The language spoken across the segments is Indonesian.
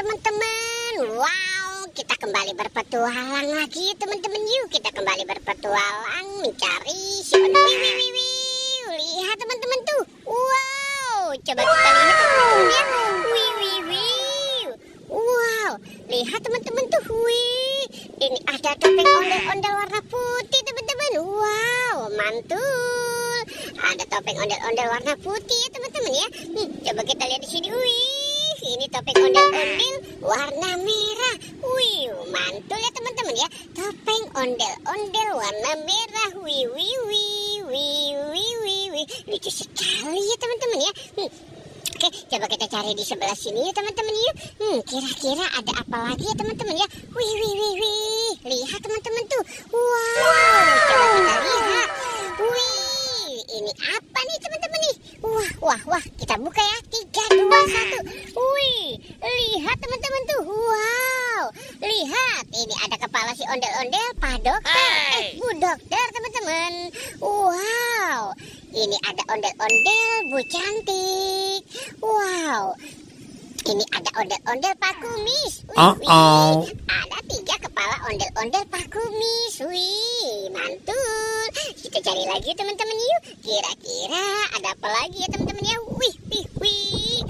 teman-teman. Wow, kita kembali berpetualang lagi teman-teman. Yuk kita kembali berpetualang mencari si ondel. Lihat teman-teman tuh. Wow, coba kita lihat teman-teman ya. Wow, lihat teman-teman tuh. Ini ada topeng ondel-ondel warna putih teman-teman. Wow, mantul. Ada topeng ondel-ondel warna putih ya teman-teman ya. Coba kita lihat di sini. Ini topeng ondel-ondel warna merah. Mantul ya teman-teman ya. Topeng ondel-ondel warna merah. Lucu sekali ya teman-teman ya. Oke, coba kita cari di sebelah sini ya teman-teman yuk. Kira-kira ada apa lagi ya teman-teman ya. Lihat teman-teman tuh. Wow, coba kita lihat. Ini apa nih teman-teman nih? Wah, kita buka ya. 3, 2, 1. Lihat teman-teman tuh. Wow, lihat. Ini ada kepala si ondel-ondel, Pak Dokter. Bu Dokter teman-teman. Wow, ini ada ondel-ondel Bu Cantik. Wow, ini ada ondel-ondel Pak Kumis. Ada 3 kepala ondel-ondel Pak Kumis. Mantul. Kita cari lagi teman-teman yuk. Kira-kira ada apa lagi ya teman-teman ya.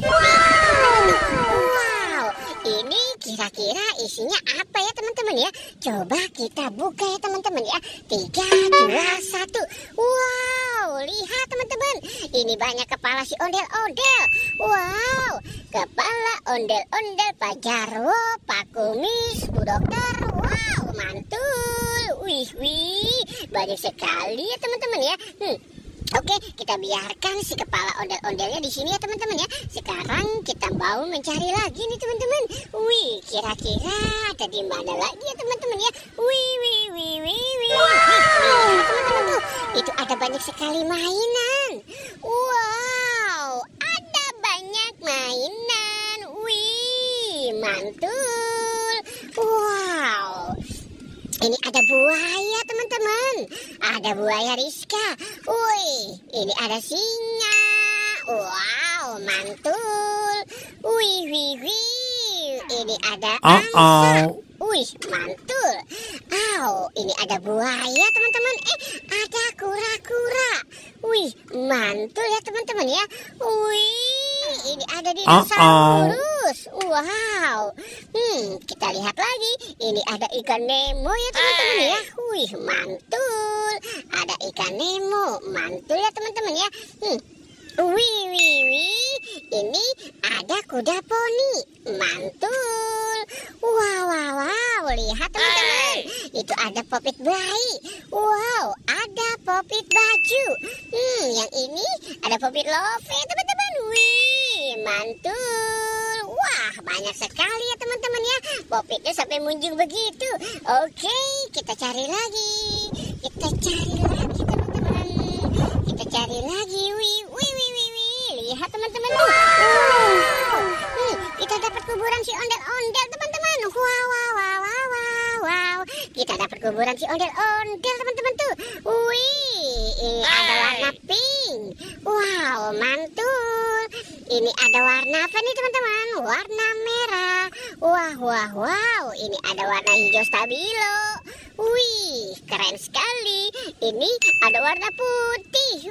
Wow, ini kira-kira isinya apa ya teman-teman ya. Coba kita buka ya teman-teman ya. 3, 2, 1. Wow, lihat teman-teman. Ini banyak kepala si ondel-ondel. Wow, kepala ondel-ondel Pak Jarwo, Pak Kumis, Bu Dokter. Wow, mantul. Banyak sekali ya teman-teman ya. Oke, kita biarkan si kepala ondel-ondelnya di sini ya teman-teman ya. Sekarang kita mau mencari lagi nih teman-teman. Kira-kira ada di mana lagi ya teman-teman ya. Teman-teman tuh, itu ada banyak sekali mainan. Wow, ada banyak mainan. Mantul. Wow, ini ada buaya teman-teman. Ada buaya Rizka. Ini ada singa. Wow, mantul. Ini ada angsa. Mantul. Ini ada buaya teman-teman. Ada kura-kura. Mantul ya teman-teman ya. Ini ada dinosaurus. Wow. Kita lihat lagi. Ini ada ikan Nemo ya teman-teman ya. Mantul. Ada ikan Nemo. Mantul ya teman-teman ya. Ini ada kuda poni. Mantul. Wow. Lihat teman-teman. Itu ada popit bayi. Wow, ada popit baju. Yang ini ada popit love teman-teman. Mantul. Wah, banyak sekali ya teman-teman ya. Popitnya sampai munjung begitu. Oke, kita cari lagi. Teman-teman. Kita cari lagi. Lihat teman-teman tuh. Kita dapat kuburan si ondel-ondel teman-teman. Wow. Kita dapat kuburan si ondel-ondel teman-teman tuh. Ini ada warna pink. Wow, mantul. Ini ada warna apa nih teman-teman? Warna merah. Wow. Ini ada warna hijau stabilo. Keren sekali. Ini ada warna putih.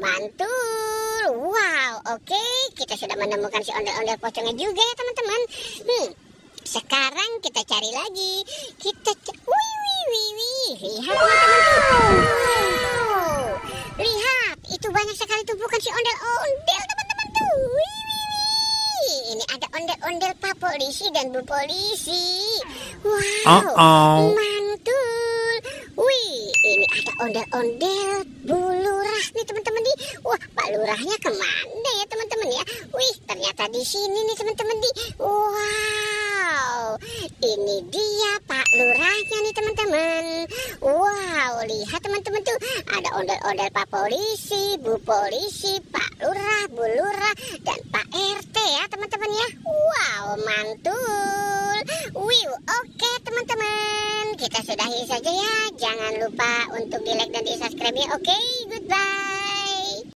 Mantul. Wow, oke. Kita sudah menemukan si ondel-ondel pocongnya juga ya teman-teman. Sekarang kita cari lagi. Lihat teman-teman tuh. Wow. Lihat, itu banyak sekali tumpukan si ondel-ondel teman-teman tuh. Ini ada ondel-ondel Pak Polisi dan Bu Polisi. Wow. Mantul. Ini ada ondel-ondel Bu Lurah nih teman-teman nih. Wah, Pak Lurahnya kemana ya teman-teman ya? Ternyata di sini nih teman-teman nih. Wow, ini dia Pak Lurahnya nih teman-teman. Wow, lihat teman-teman tuh. Ada ondel-ondel Pak Polisi, Bu Polisi, Pak Lurah, Bu Lurah, dan Pak RT ya teman-teman ya. Wow, mantul. Oke teman-teman, kita sudahi saja ya. Jangan lupa untuk di like dan di subscribe ya. Oke.